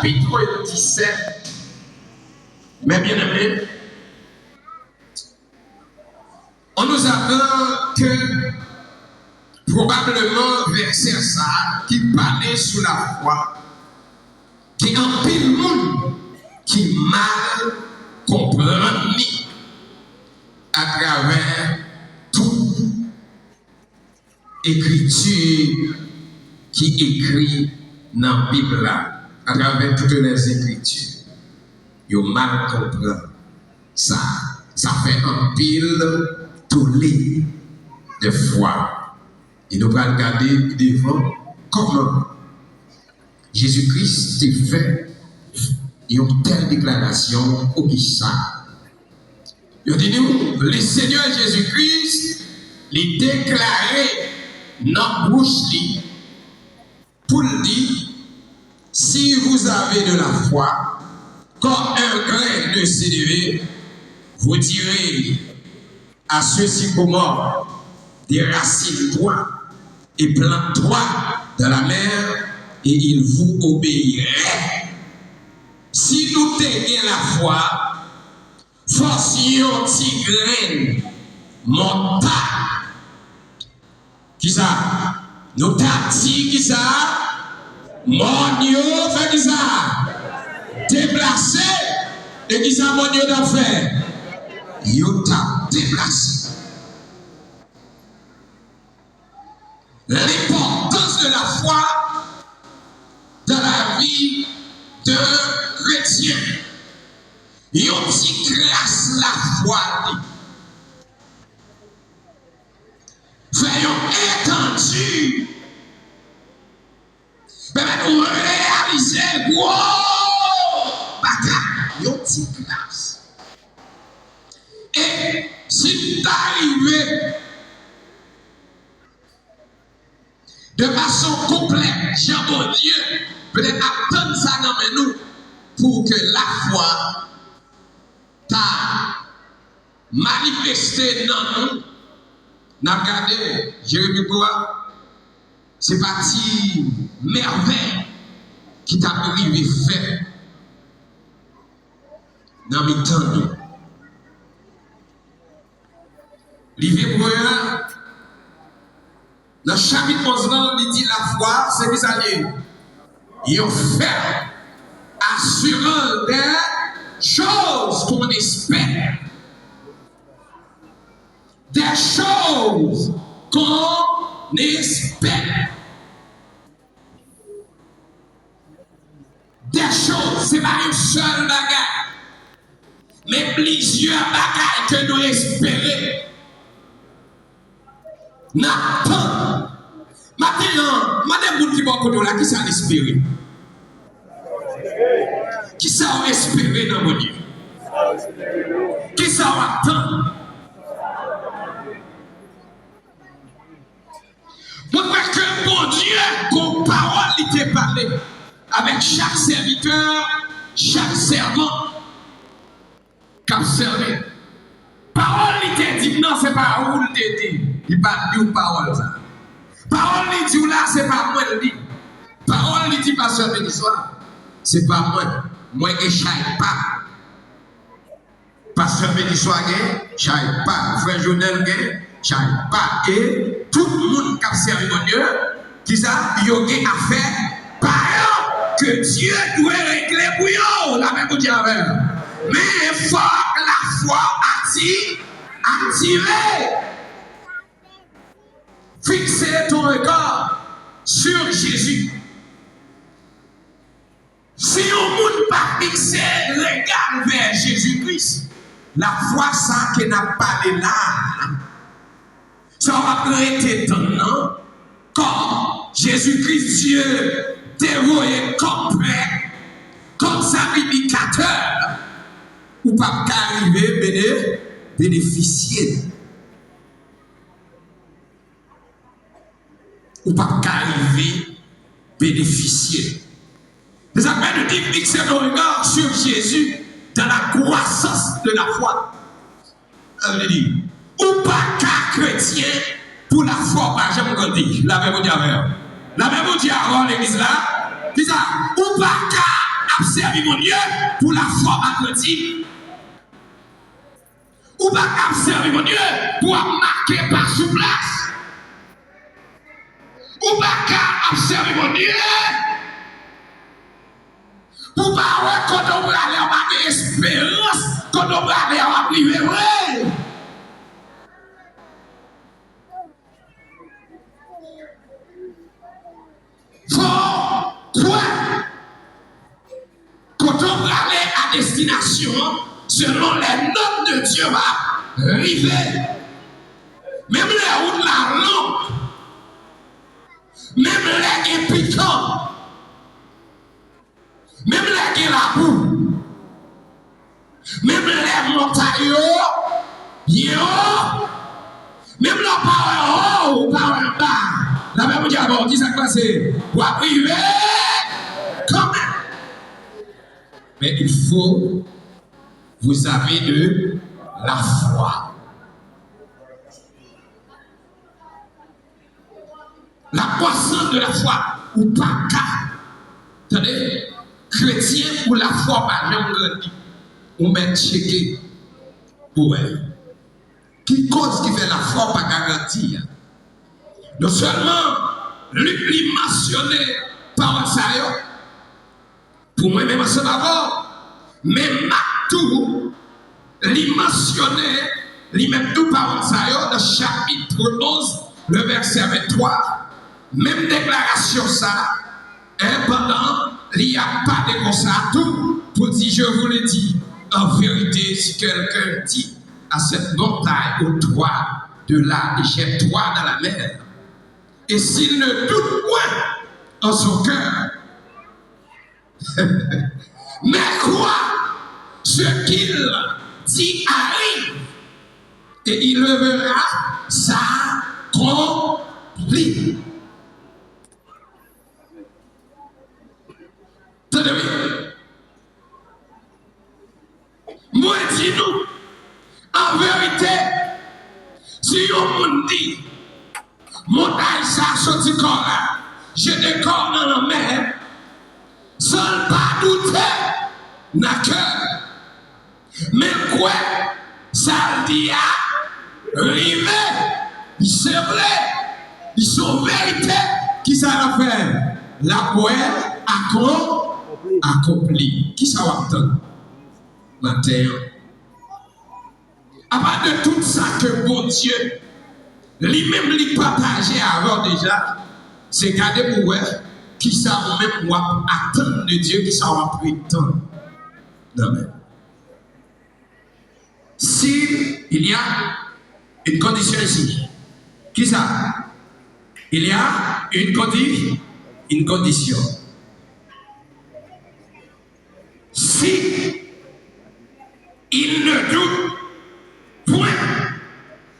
chapitre 17. Mes bien-aimés, on nous apprend que probablement verset ça qui parlait sous la foi, qui en pile monde qui mal comprend à travers toute écriture qui écrit dans la Bible là, à travers toutes les écritures. Yo mal comprend ça. Ça fait un pile tollé de foi. Et nous allons regarder devant comment Jésus-Christ a fait une telle déclaration au ça. Il dit nous, le Seigneur Jésus-Christ l'a déclaré dans bouche pour dire, si vous avez de la foi, comme un grain de sénévé, vous direz à ceux sycomores, déracine-toi et plante-toi dans la mer, et il vous obéirait. Si nous tenions la foi, forcions petit grain, monta. Qui ça? Nous t'as dit qui ça? Mon Dieu fait qui ça? Déplacé. Et qui ça mon Dieu t'a fait? Yo t'a déplacé. L'importance de la foi dans la vie de chrétien. Yo t'y grâce la foi. Faisons étendu. Mais nous réaliser gros bagaille. Yo t'y grâce. Et si t'arrives de façon complète, Jean Dieu, peut-être attendre ça dans nous pour que la foi t'a manifesté dans nous. N'a regardé Jérémie quoi? C'est parti merveille qui t'a arrivé fait dans mes temps. L'Hébreu, dans le chapitre 11, il dit la foi, c'est que ça dit. Il fait assurant des choses qu'on espère. Des choses qu'on espère. Des choses, c'est pas une seule bagarre, mais plusieurs bagages que nous espérons. Nathan, maintenant, madame qui va côté là, qui ça espérer? Qui ça espérer dans mon Dieu? Qui ça attend? Moi, que mon Dieu, qu'on parole, il t'est parlé avec chaque serviteur, chaque servant, qu'a servi. Parole, il t'a dit, non, c'est pas où il t'a dit. Il parle de parole. Parole, il dit, là, c'est pas moi, il dit. Parole, il dit, pas seulement l'histoire. C'est pas moi. Moi, je ne chaille pas. Pasteur Bénissois, je ne chaille pas. Frère Jonel, je ne chaille pas. Et tout le monde qui a servi mon Dieu, qui ça, il y a affaire par que Dieu doit régler pour eux. La même chose avec. Mais il faut que la foi attire. Fixez ton regard sur Jésus. Si on ne peut pas fixer le regard vers Jésus-Christ, la foi, ça qui n'a pas de là, ça va prêter étonnant quand Jésus-Christ, Dieu, dévoué comme sacrificateur, ou pas qu'arriver bénéficier. Ou pas qu'arriver bénéficier. Les appels nous disent fixer nos regards sur Jésus dans la croissance de la foi. Elle dit, ou pas qu'un chrétien pour la foi, par exemple, on dit, la même dit avec. La même dit avant l'église là, dit ça, ou pas qu'à servir mon Dieu pour la foi agrandie. Ou pas servir mon Dieu pour marquer par sous place. Ou pas servir mon Dieu pour pas quand on va aller avoir espérance, quand on va aller avoir privé vrai. Faut quoi? Quand on va aller à destination, selon les notes de Dieu va arriver. Même les routes la lampe, même les épicants, même les guélabous, même les montagnes, même le power haut ou power bas. La même dit avant, qui ça passe? Pour arriver quand même. Mais il faut, vous avez de la foi. La croissance de la foi, ou pas qu'à. Attendez, chrétien ou la foi par même grandi, ou même checké. Ouais. Qui cause qui fait la foi pas garantie? Non seulement lui mentionné par ça, pour moi-même ce matin, mais tout, lui mentionné, lui-même tout par ça, dans le chapitre 11, le verset 23, même déclaration ça, pendant, il n'y a pas de comme ça, tout, pour dire, je vous le dis, en vérité, si quelqu'un dit à cette montagne, au toit de là, jette-toi dans la mer, et s'il ne doute point en son cœur, mais quoi ce qu'il dit arrive, et il le verra, ça accomplit. Tenez-vous. Moi, dis-nous, en vérité, si on me dit, montagne ça sorti corps là, je décore dans la mer, sans pas douter, n'a cœur. Mais quoi, ça dit à arriver, c'est vrai, ils sont vérité, qui ça va faire? La poêle accompli. Qui ça va attendre? Matin. À part de tout ça que bon Dieu, lui-même lui partageait avant déjà, c'est garder pour eux qui ça même attendre de Dieu, qui ça va prétendre. Amen. Si il y a une condition ici, qui ça? Il y a une condition. Si il ne doute point,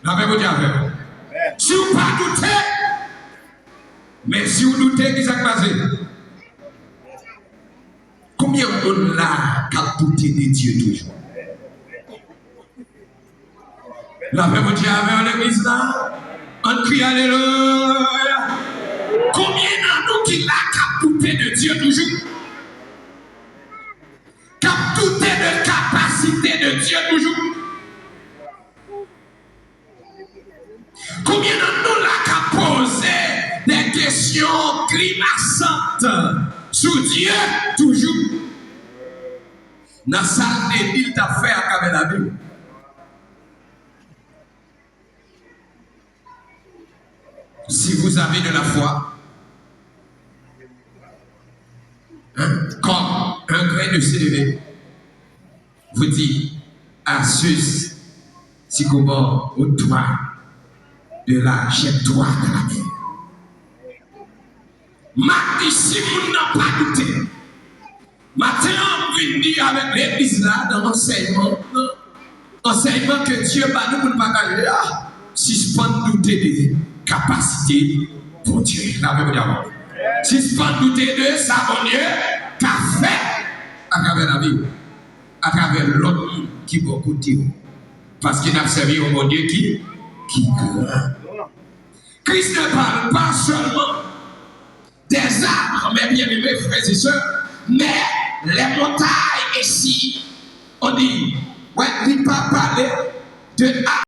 l'avez-vous dit avec vous? Si vous ne pas douter, mais si vous doutez, qu'est-ce qui s'est passé? Combien on l'a qu'à douter de Dieu toujours? L'avez-vous dit avec l'église là? On crie alléluia. Combien d'entre nous qui l'a qu'à douter de Dieu toujours? Qu'à douter de capacité de Dieu toujours? Combien d'entre nous l'a qu'à poser des questions grimaçantes sur Dieu toujours? Dans la salle des villes, tu as fait avec la Bible. Si vous avez de la foi, comme un grain de sélévé, vous dit à Sus, Sycomore, au toit de là, jette-toi dans la mer. Maintenant, si vous n'avez pas douté, maintenant, on vient dire avec l'église là, dans l'enseignement, que Dieu va nous pour ne pas suspendre douter des capacités pour Dieu. Suspendre douter de ça, mon Dieu, qu'a fait à travers la vie, à travers l'autre qui va côté. Parce qu'il a servi au bon Dieu qui grand. Christ ne parle pas seulement des arbres, mes bien-aimés frères et sœurs, mais les montagnes ici, on dit, ouais, il ne pas parler de